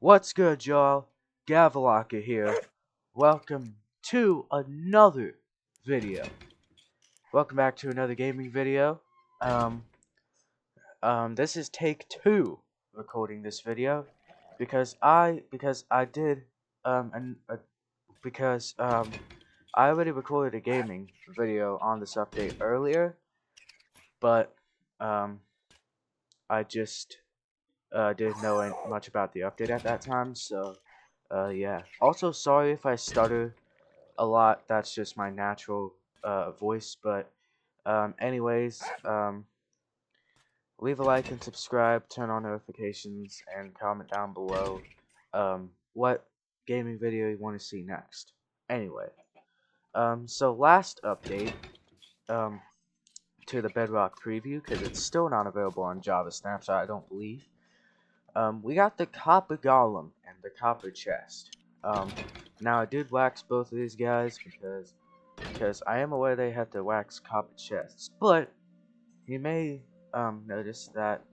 What's good, y'all? Gavalaka here. Welcome to another video. Welcome back to another gaming video. Um, this is take 2 recording this video because I did and because I already recorded a gaming video on this update earlier, but I just didn't know much about the update at that time, so yeah. Also, sorry if I stutter a lot. That's just my natural voice. But anyways, leave a like and subscribe, turn on notifications, and comment down below what gaming video you want to see next. Anyway, so last update to the Bedrock preview, because it's still not available on Java Snapshot, I don't believe. We got the copper golem and the copper chest. Now I did wax both of these guys because I am aware they have to wax copper chests, but you may notice that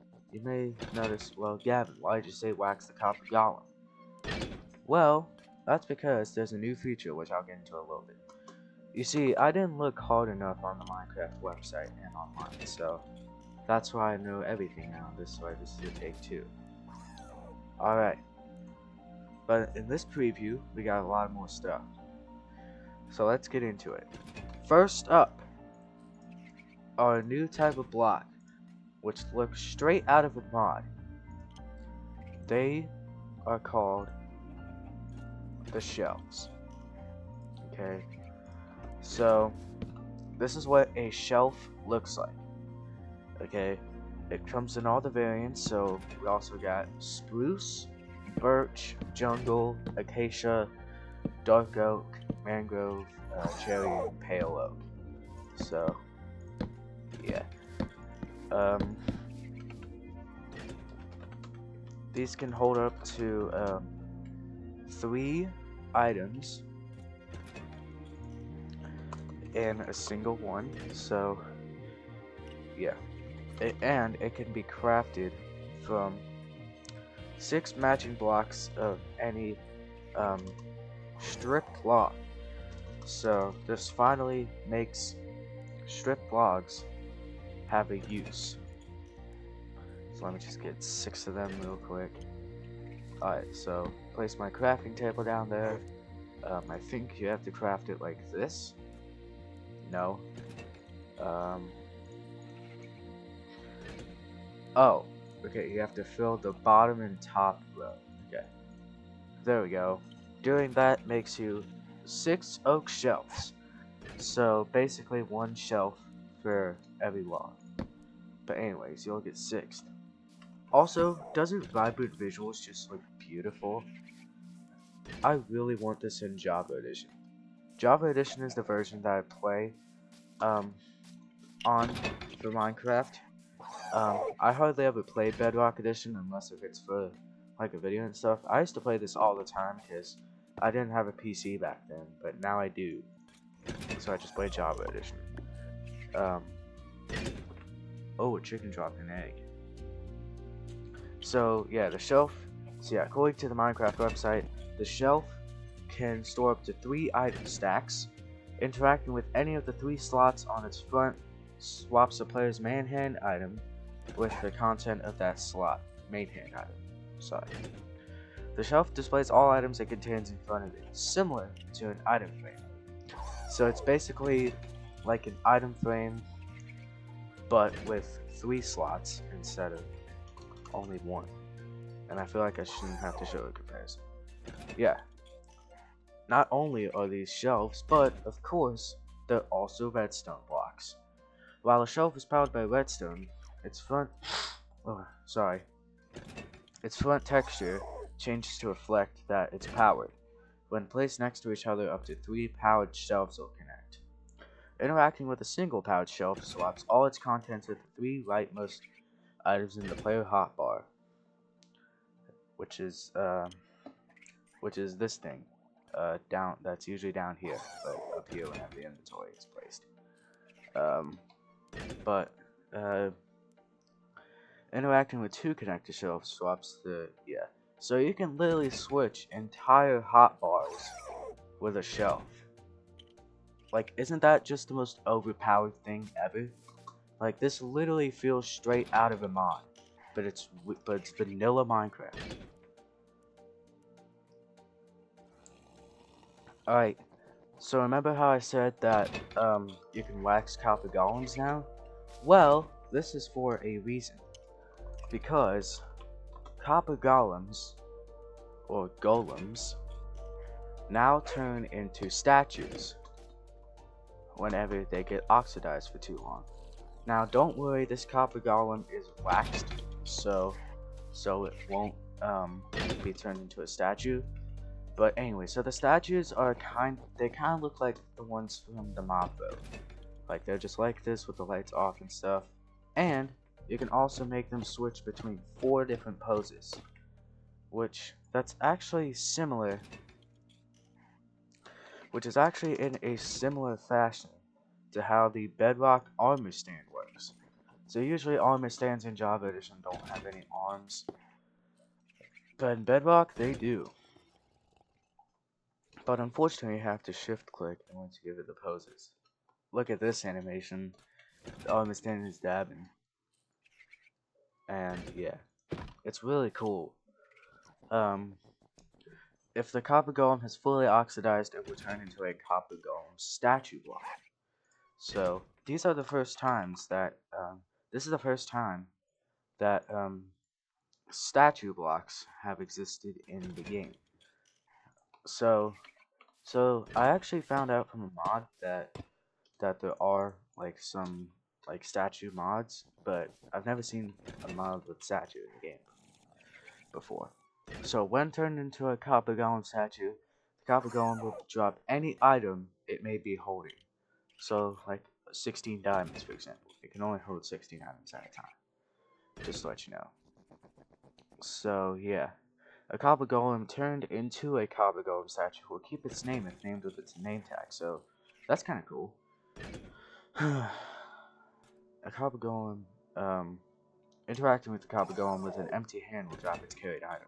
well, Gavin, why did you say wax the copper golem? Well, that's because there's a new feature which I'll get into a little bit. You see, I didn't look hard enough on the Minecraft website and online, so that's why I know everything now. This is a take 2. Alright. But in this preview, we got a lot more stuff. So let's get into it. First up are a new type of block, which looks straight out of a mod. They are called the shelves. Okay. So this is what a shelf looks like. Okay. It comes in all the variants, so we also got spruce, birch, jungle, acacia, dark oak, mangrove, cherry, and pale oak. So, yeah. These can hold up to 3 items in a single one. So, yeah. And it can be crafted from 6 matching blocks of any stripped log. So this finally makes stripped logs have a use. So let me just get 6 of them real quick. Alright, so place my crafting table down there. I think you have to craft it like this. No. Oh, okay, you have to fill the bottom and top row. Okay. There we go. Doing that makes you 6 oak shelves. So basically 1 shelf for every log. But anyways, you'll get 6. Also, doesn't Vibrant Visuals just look beautiful? I really want this in Java Edition. Java Edition is the version that I play on for Minecraft. I hardly ever play Bedrock Edition unless if it's for like a video and stuff. I used to play this all the time because I didn't have a PC back then, but now I do. So I just play Java Edition. Oh, a chicken dropped an egg. So yeah, the shelf. So yeah, according to the Minecraft website, the shelf can store up to 3 item stacks. Interacting with any of the 3 slots on its front swaps the player's main hand item with the content of that slot. Main hand item. Sorry. The shelf displays all items it contains in front of it, similar to an item frame. So it's basically like an item frame, but with 3 slots instead of only 1. And I feel like I shouldn't have to show a comparison. Yeah. Not only are these shelves, but of course, they're also redstone blocks. While a shelf is powered by redstone, its front texture changes to reflect that it's powered. When placed next to each other, up to 3 powered shelves will connect. Interacting with a single powered shelf swaps all its contents with the 3 rightmost items in the player hotbar, which is this thing, that's usually down here, but up here whenever the inventory is placed. Interacting with 2 connected shelves swaps the So you can literally switch entire hotbars with a shelf. Like, isn't that just the most overpowered thing ever? Like, this literally feels straight out of a mod, but it's vanilla Minecraft. Alright, so remember how I said that you can wax copper golems now? Well, this is for a reason. Because copper golems, or golems, now turn into statues whenever they get oxidized for too long. Now, don't worry, this copper golem is waxed, so it won't be turned into a statue. But anyway, so the statues are they kind of look like the ones from the mob build. Like, they're just like this with the lights off and stuff. And you can also make them switch between 4 different poses, which that's actually similar, which is actually in a similar fashion to how the bedrock armor stand works. So usually armor stands in Java Edition don't have any arms, but in bedrock they do. But unfortunately you have to shift click in order to give it the poses. Look at this animation. The armor stand is dabbing. And yeah, it's really cool. If the copper golem has fully oxidized, it will turn into a copper golem statue block. So these are the first times that this is the first time that statue blocks have existed in the game. So I actually found out from a mod that there are like some like statue mods, but I've never seen a mod with statue in the game before. So when turned into a copper golem statue, the copper golem will drop any item it may be holding. So like 16 diamonds, for example. It can only hold 16 items at a time. Just to let you know. So yeah. A copper golem turned into a copper golem statue will keep its name if named with its name tag, so that's kinda cool. A copper golem, interacting with the copper golem with an empty hand will drop its carried item.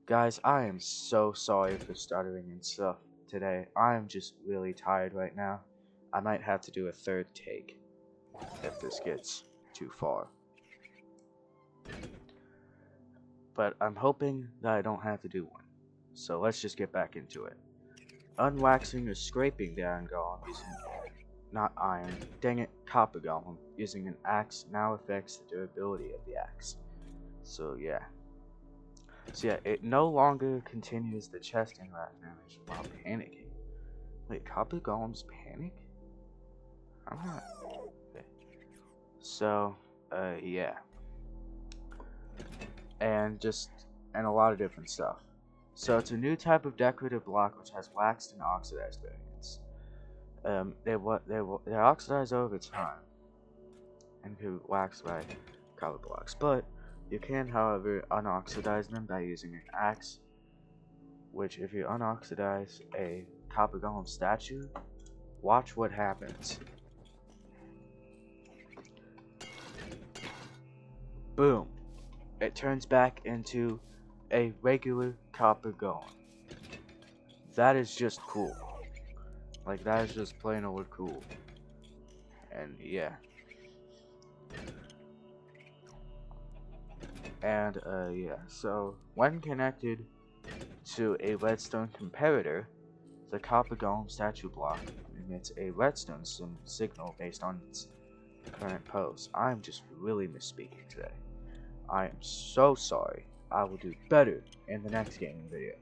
Guys, I am so sorry for stuttering and stuff today. I am just really tired right now. I might have to do a third take if this gets too far. But I'm hoping that I don't have to do one. So let's just get back into it. Unwaxing or scraping the iron golem using, not iron, dang it, copper golem using an axe now affects the durability of the axe. So yeah. It no longer continues the chest interact animation while panicking. Wait, copper golems panic? I'm not. Okay. So, yeah. And a lot of different stuff. So it's a new type of decorative block which has waxed and oxidized variants. They're oxidized over time and can be waxed by copper blocks, but you can, however, unoxidize them by using an axe. Which, if you unoxidize a copper golem statue, watch what happens. Boom! It turns back into a regular copper golem. That is just cool. Like, that is just plain old cool. And yeah. And yeah, so when connected to a redstone comparator, the copper golem statue block emits a redstone signal based on its current pose. I'm just really misspeaking today. I am so sorry. I will do better in the next gaming video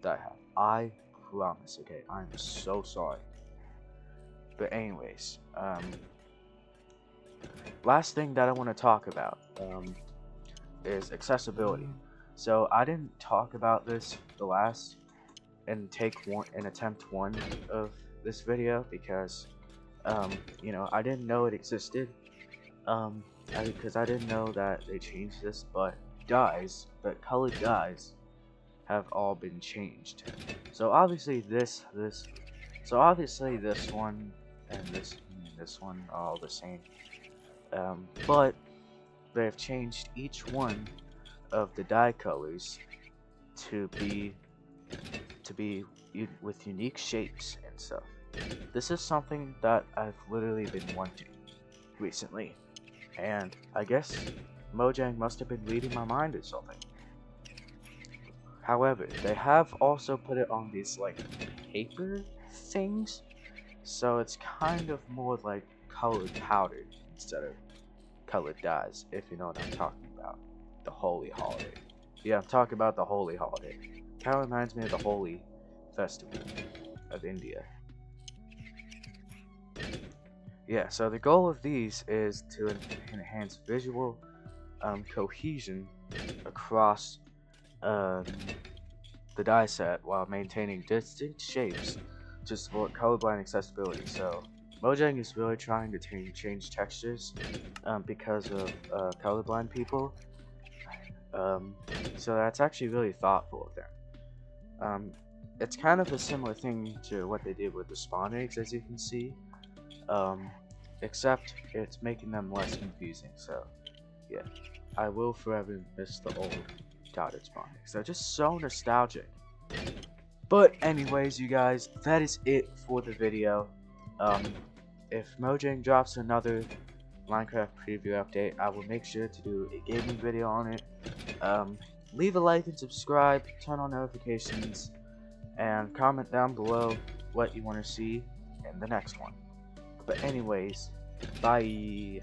that I have. I promise, okay? I'm so sorry. But anyways, last thing that I want to talk about is accessibility. So I didn't talk about this in attempt one of this video because you know, I didn't know it existed. Because I didn't know that they changed this, but colored dyes have all been changed. So obviously this one and this one are all the same. But they've changed each one of the dye colors to be with unique shapes and stuff. This is something that I've literally been wanting recently, and I guess Mojang must have been reading my mind or something. However, they have also put it on these like paper things, so it's kind of more like colored powder instead of colored dyes, if you know what I'm talking about. The Holy Holiday. Yeah, I'm talking about the Holy Holiday. Kind of reminds me of the Holi Festival of India. Yeah, so the goal of these is to enhance visual cohesion across um, the die set while maintaining distinct shapes to support colorblind accessibility. So Mojang is really trying to change textures because of colorblind people. So that's actually really thoughtful of them. It's kind of a similar thing to what they did with the spawn eggs, as you can see, except it's making them less confusing. So yeah, I will forever miss the old dotted spawn eggs. They're just so nostalgic. But anyways, you guys, that is it for the video. If Mojang drops another Minecraft preview update, I will make sure to do a gaming video on it. Leave a like and subscribe, turn on notifications, and comment down below what you want to see in the next one. But anyways, bye.